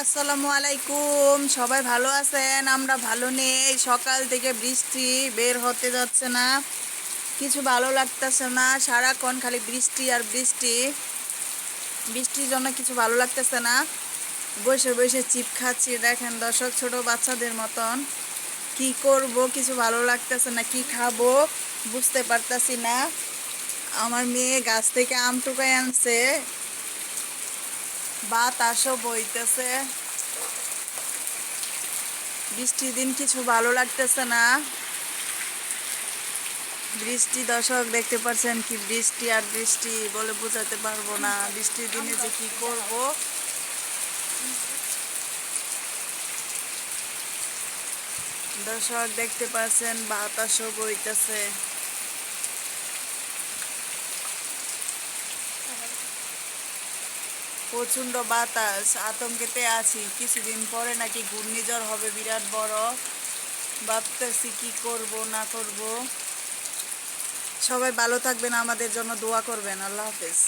আসসালামু আলাইকুম। সবাই ভালো আছেন? আমরা ভালো নেই। সকাল থেকে বৃষ্টি, বের হতে যাচ্ছে না, কিছু ভালো লাগতেছে না। সারাক্ষণ খালি বৃষ্টি আর বৃষ্টি। বৃষ্টির জন্য কিছু ভালো লাগতেছে না। বসে বসে চিপ খাচ্ছি, দেখেন দর্শক, ছোট বাচ্চাদের মতন। কি করব, কিছু ভালো লাগতেছে না, কি খাবো বুঝতে পারতাছি না। আমার মেয়ে গাছ থেকে আম টুকাই আনছে, বাতাসও বইতেছে। বৃষ্টির দিন কিছু ভালো লাগতেছে না। বৃষ্টি, দর্শক দেখতে পাচ্ছেন কি বৃষ্টি আর বৃষ্টি বলে বোঝাতে পারবো না। বৃষ্টির দিনে যে কি করব। দর্শক দেখতে পাচ্ছেন বাতাসও বইতেছে। প্রচন্ড বাতাস, আতঙ্কেতে আছি। কিছুদিন পরে নাকি ঘূর্ণিঝড় হবে বিরাট বড়। ভাবতেছি কি করব না করব। সবাই ভালো থাকবেন, আমাদের জন্য দোয়া করবেন। আল্লাহ হাফেজ।